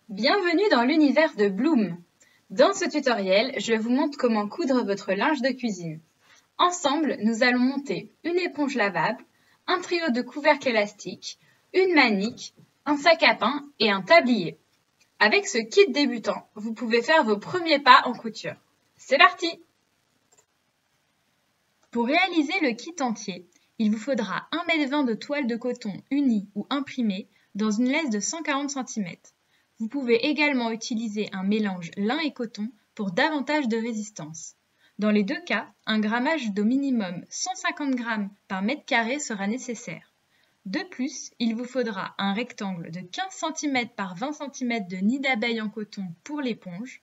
Bienvenue dans l'univers de Bloom. Dans ce tutoriel, je vous montre comment coudre votre linge de cuisine. Ensemble, nous allons monter une éponge lavable, un trio de couvercles élastiques, une manique, un sac à pain et un tablier. Avec ce kit débutant, vous pouvez faire vos premiers pas en couture. C'est parti! Pour réaliser le kit entier, il vous faudra 1,20 m de toile de coton unie ou imprimée dans une laisse de 140 cm. Vous pouvez également utiliser un mélange lin et coton pour davantage de résistance. Dans les deux cas, un grammage d'au minimum 150 g par mètre carré sera nécessaire. De plus, il vous faudra un rectangle de 15 cm par 20 cm de nid d'abeille en coton pour l'éponge,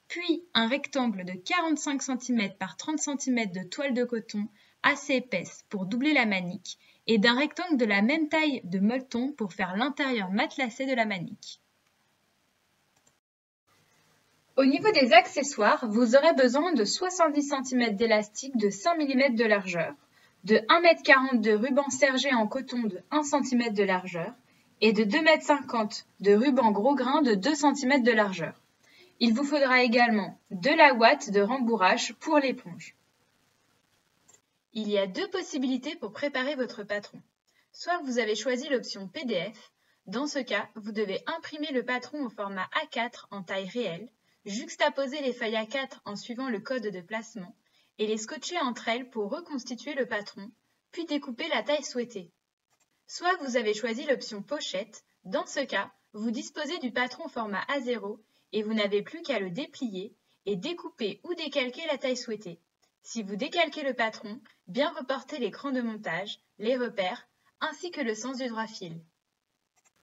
puis un rectangle de 45 cm par 30 cm de toile de coton assez épaisse pour doubler la manique et d'un rectangle de la même taille de molleton pour faire l'intérieur matelassé de la manique. Au niveau des accessoires, vous aurez besoin de 70 cm d'élastique de 5 mm de largeur, de 1,40 m de ruban sergé en coton de 1 cm de largeur et de 2,50 m de ruban gros grain de 2 cm de largeur. Il vous faudra également de la ouate de rembourrage pour l'éponge. Il y a deux possibilités pour préparer votre patron. Soit vous avez choisi l'option PDF. Dans ce cas, vous devez imprimer le patron au format A4 en taille réelle, juxtaposer les feuilles A4 en suivant le code de placement et les scotcher entre elles pour reconstituer le patron, puis découper la taille souhaitée. Soit vous avez choisi l'option pochette. Dans ce cas, vous disposez du patron au format A0 et vous n'avez plus qu'à le déplier et découper ou décalquer la taille souhaitée. Si vous décalquez le patron, bien reporter l'écran de montage, les repères, ainsi que le sens du droit fil.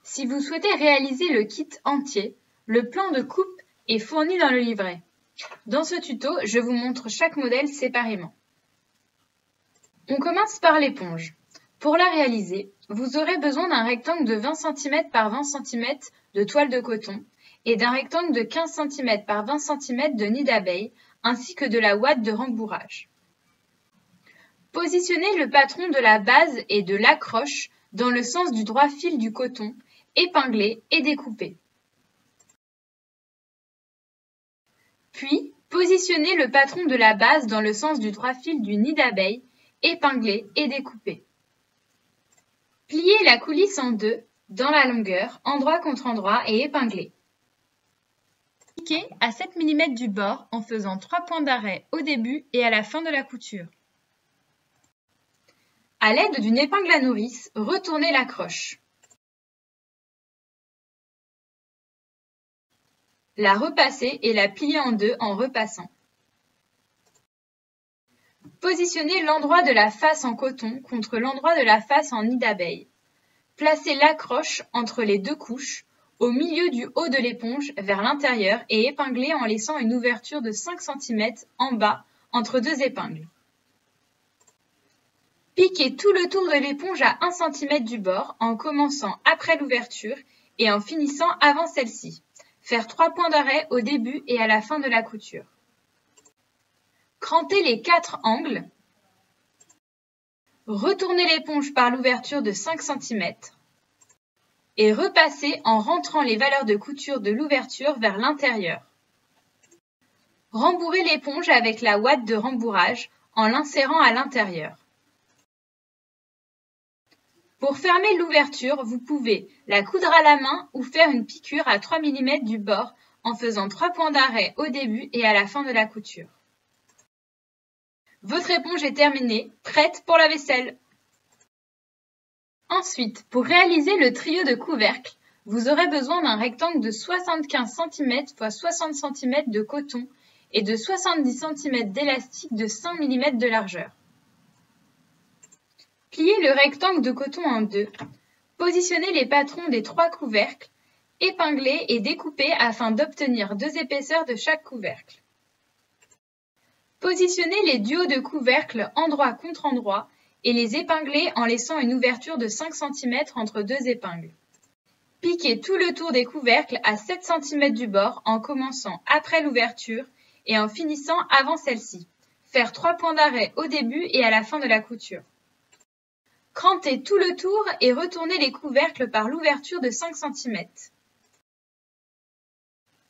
Si vous souhaitez réaliser le kit entier, le plan de coupe est fourni dans le livret. Dans ce tuto, je vous montre chaque modèle séparément. On commence par l'éponge. Pour la réaliser, vous aurez besoin d'un rectangle de 20 cm par 20 cm de toile de coton et d'un rectangle de 15 cm par 20 cm de nid d'abeille, ainsi que de la ouate de rembourrage. Positionnez le patron de la base et de l'accroche dans le sens du droit fil du coton, épinglé et découpé. Puis, positionnez le patron de la base dans le sens du droit fil du nid d'abeille, épinglé et découpé. Pliez la coulisse en deux, dans la longueur, endroit contre endroit et épinglé. Piquez à 7 mm du bord en faisant 3 points d'arrêt au début et à la fin de la couture. À l'aide d'une épingle à nourrice, retournez l'accroche. La repassez et la pliez en deux en repassant. Positionnez l'endroit de la face en coton contre l'endroit de la face en nid d'abeille. Placez l'accroche entre les deux couches, au milieu du haut de l'éponge vers l'intérieur et épinglez en laissant une ouverture de 5 cm en bas entre deux épingles. Piquez tout le tour de l'éponge à 1 cm du bord en commençant après l'ouverture et en finissant avant celle-ci. Faire 3 points d'arrêt au début et à la fin de la couture. Crantez les 4 angles. Retournez l'éponge par l'ouverture de 5 cm et repassez en rentrant les valeurs de couture de l'ouverture vers l'intérieur. Rembourrez l'éponge avec la ouate de rembourrage en l'insérant à l'intérieur. Pour fermer l'ouverture, vous pouvez la coudre à la main ou faire une piqûre à 3 mm du bord en faisant 3 points d'arrêt au début et à la fin de la couture. Votre éponge est terminée, prête pour la vaisselle. Ensuite, pour réaliser le trio de couvercles, vous aurez besoin d'un rectangle de 75 cm x 60 cm de coton et de 70 cm d'élastique de 5 mm de largeur. Pliez le rectangle de coton en deux. Positionnez les patrons des 3 couvercles, épinglez et découpez afin d'obtenir 2 épaisseurs de chaque couvercle. Positionnez les duos de couvercles endroit contre endroit et les épinglez en laissant une ouverture de 5 cm entre deux épingles. Piquez tout le tour des couvercles à 7 cm du bord en commençant après l'ouverture et en finissant avant celle-ci. Faire 3 points d'arrêt au début et à la fin de la couture. Crantez tout le tour et retournez les couvercles par l'ouverture de 5 cm.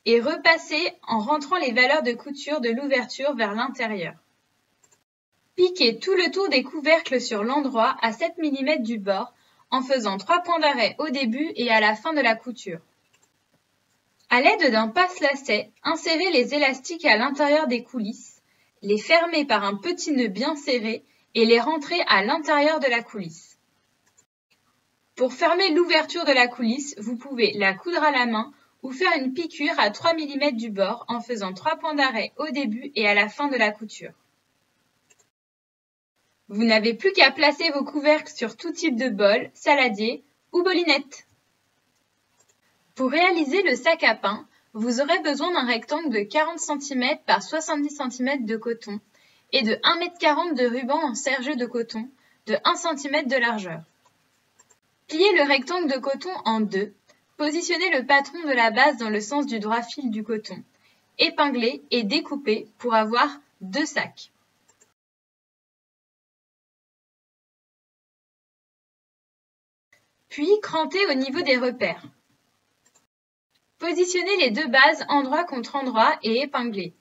et repassez en rentrant les valeurs de couture de l'ouverture vers l'intérieur. Piquez tout le tour des couvercles sur l'endroit à 7 mm du bord en faisant 3 points d'arrêt au début et à la fin de la couture. À l'aide d'un passe-lacet, insérez les élastiques à l'intérieur des coulisses, les fermez par un petit nœud bien serré et les rentrez à l'intérieur de la coulisse. Pour fermer l'ouverture de la coulisse, vous pouvez la coudre à la main ou faire une piqûre à 3 mm du bord en faisant 3 points d'arrêt au début et à la fin de la couture. Vous n'avez plus qu'à placer vos couvercles sur tout type de bol, saladier ou bolinette. Pour réaliser le sac à pain, vous aurez besoin d'un rectangle de 40 cm par 70 cm de coton et de 1,40 m de ruban en serge de coton de 1 cm de largeur. Pliez le rectangle de coton en deux, positionnez le patron de la base dans le sens du droit fil du coton, épinglez et découpez pour avoir deux sacs. Puis crantez au niveau des repères. Positionnez les deux bases endroit contre endroit et épinglez.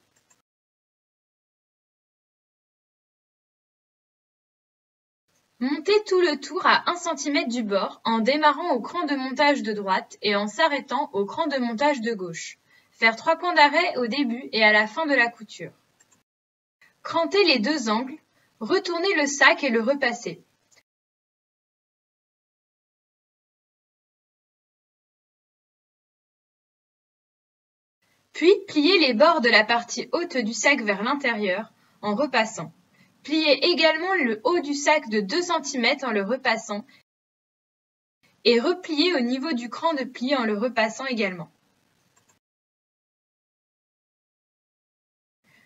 Montez tout le tour à 1 cm du bord en démarrant au cran de montage de droite et en s'arrêtant au cran de montage de gauche. Faire 3 points d'arrêt au début et à la fin de la couture. Crantez les deux angles, retournez le sac et le repassez. Puis, pliez les bords de la partie haute du sac vers l'intérieur en repassant. Pliez également le haut du sac de 2 cm en le repassant et repliez au niveau du cran de pli en le repassant également.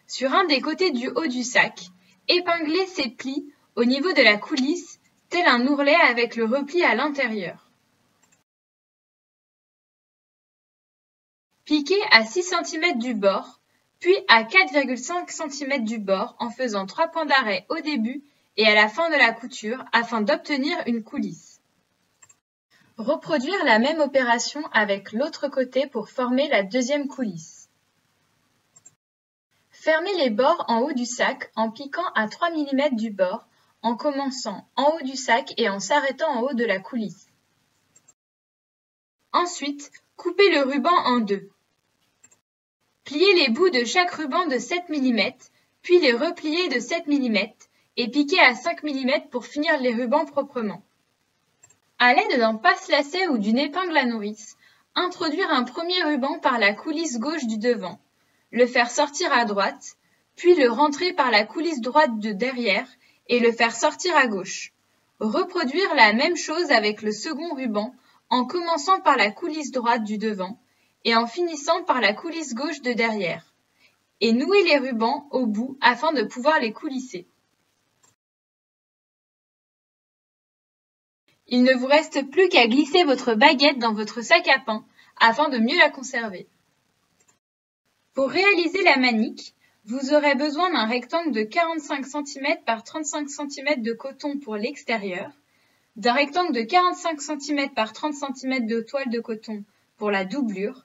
Sur un des côtés du haut du sac, épinglez ces plis au niveau de la coulisse, tel un ourlet avec le repli à l'intérieur. Piquez à 6 cm du bord, puis à 4,5 cm du bord en faisant 3 points d'arrêt au début et à la fin de la couture afin d'obtenir une coulisse. Reproduire la même opération avec l'autre côté pour former la deuxième coulisse. Fermez les bords en haut du sac en piquant à 3 mm du bord en commençant en haut du sac et en s'arrêtant en haut de la coulisse. Ensuite, coupez le ruban en deux. Pliez les bouts de chaque ruban de 7 mm, puis les repliez de 7 mm et piquez à 5 mm pour finir les rubans proprement. À l'aide d'un passe-lacet ou d'une épingle à nourrice, introduire un premier ruban par la coulisse gauche du devant, le faire sortir à droite, puis le rentrer par la coulisse droite de derrière et le faire sortir à gauche. Reproduire la même chose avec le second ruban en commençant par la coulisse droite du devant et en finissant par la coulisse gauche de derrière, et nouez les rubans au bout afin de pouvoir les coulisser. Il ne vous reste plus qu'à glisser votre baguette dans votre sac à pain afin de mieux la conserver. Pour réaliser la manique, vous aurez besoin d'un rectangle de 45 cm par 35 cm de coton pour l'extérieur, d'un rectangle de 45 cm par 30 cm de toile de coton pour la doublure,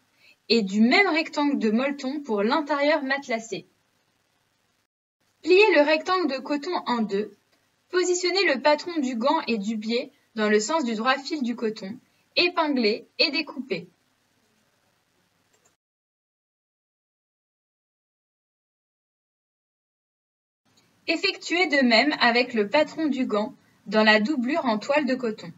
et du même rectangle de molleton pour l'intérieur matelassé. Pliez le rectangle de coton en deux, positionnez le patron du gant et du biais dans le sens du droit fil du coton, épinglez et découpez. Effectuez de même avec le patron du gant dans la doublure en toile de coton.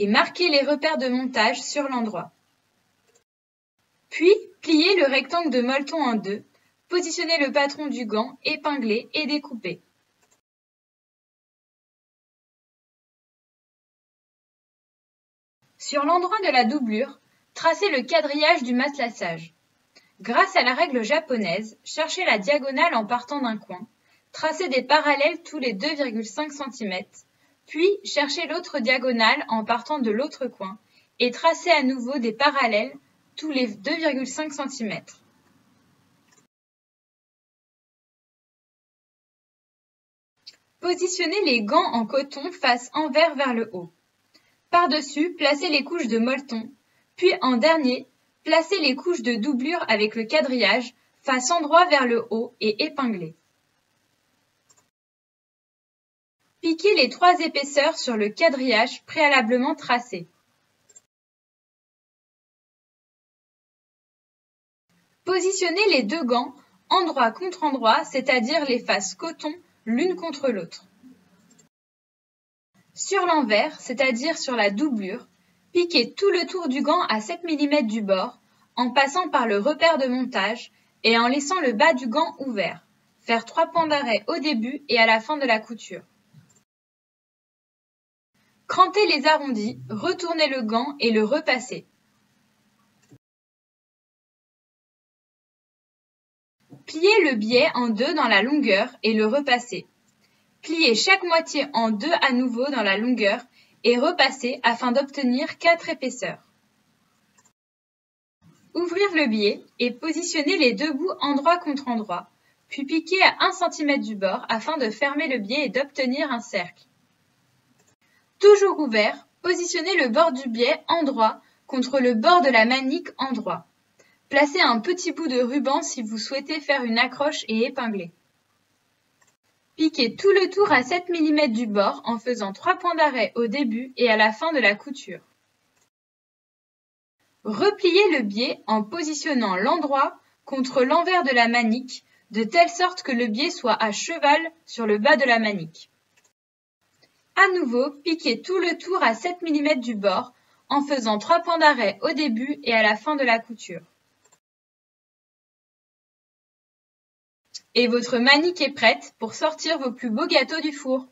Et marquez les repères de montage sur l'endroit. Puis, pliez le rectangle de molleton en deux, positionnez le patron du gant, épinglez et découpez. Sur l'endroit de la doublure, tracez le quadrillage du matelassage. Grâce à la règle japonaise, cherchez la diagonale en partant d'un coin, tracez des parallèles tous les 2,5 cm, puis cherchez l'autre diagonale en partant de l'autre coin et tracez à nouveau des parallèles tous les 2,5 cm. Positionnez les gants en coton face envers vers le haut. Par-dessus, placez les couches de molleton, puis en dernier, placez les couches de doublure avec le quadrillage face endroit vers le haut et épinglez. Piquez les 3 épaisseurs sur le quadrillage préalablement tracé. Positionnez les 2 gants endroit contre endroit, c'est-à-dire les faces coton l'une contre l'autre. Sur l'envers, c'est-à-dire sur la doublure, piquez tout le tour du gant à 7 mm du bord en passant par le repère de montage et en laissant le bas du gant ouvert. Faire 3 points d'arrêt au début et à la fin de la couture. Crantez les arrondis, retournez le gant et le repassez. Pliez le biais en 2 dans la longueur et le repassez. Pliez chaque moitié en 2 à nouveau dans la longueur et repassez afin d'obtenir 4 épaisseurs. Ouvrir le biais et positionner les 2 bouts endroit contre endroit, puis piquer à 1 cm du bord afin de fermer le biais et d'obtenir un cercle. Toujours ouvert, positionnez le bord du biais endroit contre le bord de la manique endroit. Placez un petit bout de ruban si vous souhaitez faire une accroche et épingler. Piquez tout le tour à 7 mm du bord en faisant 3 points d'arrêt au début et à la fin de la couture. Repliez le biais en positionnant l'endroit contre l'envers de la manique de telle sorte que le biais soit à cheval sur le bas de la manique. À nouveau, piquez tout le tour à 7 mm du bord en faisant 3 points d'arrêt au début et à la fin de la couture. Et votre manique est prête pour sortir vos plus beaux gâteaux du four.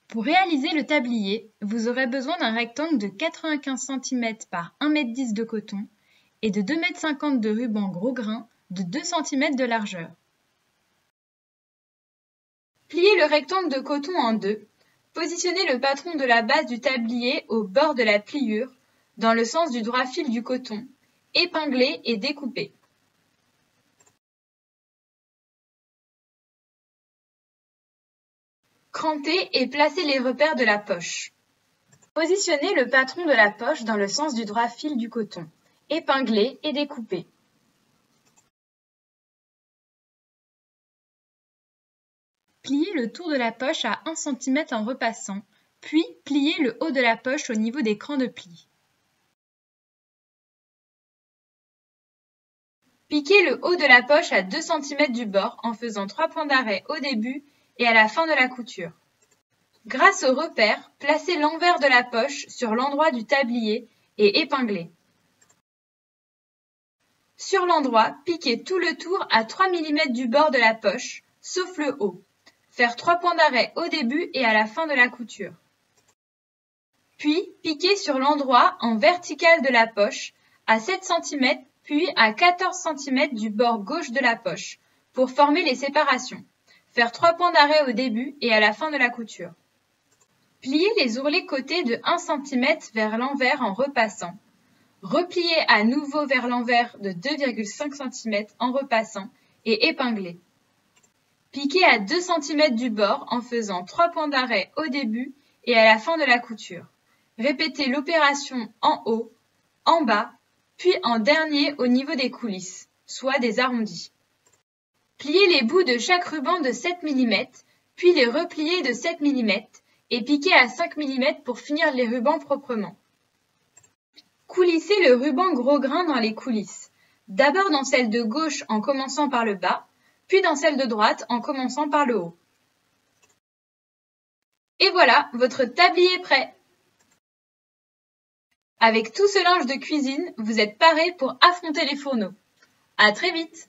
Pour réaliser le tablier, vous aurez besoin d'un rectangle de 95 cm par 1,10 m de coton et de 2,50 m de ruban gros grain de 2 cm de largeur. Pliez le rectangle de coton en 2. Positionnez le patron de la base du tablier au bord de la pliure, dans le sens du droit fil du coton. Épinglez et découpez. Crantez et placez les repères de la poche. Positionnez le patron de la poche dans le sens du droit fil du coton. Épinglez et découpez. Pliez le tour de la poche à 1 cm en repassant, puis pliez le haut de la poche au niveau des crans de pli. Piquez le haut de la poche à 2 cm du bord en faisant 3 points d'arrêt au début et à la fin de la couture. Grâce au repère, placez l'envers de la poche sur l'endroit du tablier et épinglez. Sur l'endroit, piquez tout le tour à 3 mm du bord de la poche, sauf le haut. Faire 3 points d'arrêt au début et à la fin de la couture. Puis, piquez sur l'endroit en vertical de la poche à 7 cm puis à 14 cm du bord gauche de la poche pour former les séparations. Faire 3 points d'arrêt au début et à la fin de la couture. Pliez les ourlets côtés de 1 cm vers l'envers en repassant. Repliez à nouveau vers l'envers de 2,5 cm en repassant et épinglez. Piquez à 2 cm du bord en faisant 3 points d'arrêt au début et à la fin de la couture. Répétez l'opération en haut, en bas, puis en dernier au niveau des coulisses, soit des arrondis. Pliez les bouts de chaque ruban de 7 mm, puis les repliez de 7 mm et piquez à 5 mm pour finir les rubans proprement. Coulissez le ruban gros grain dans les coulisses, d'abord dans celle de gauche en commençant par le bas, puis dans celle de droite en commençant par le haut. Et voilà, votre tablier est prêt! Avec tout ce linge de cuisine, vous êtes parés pour affronter les fourneaux. À très vite!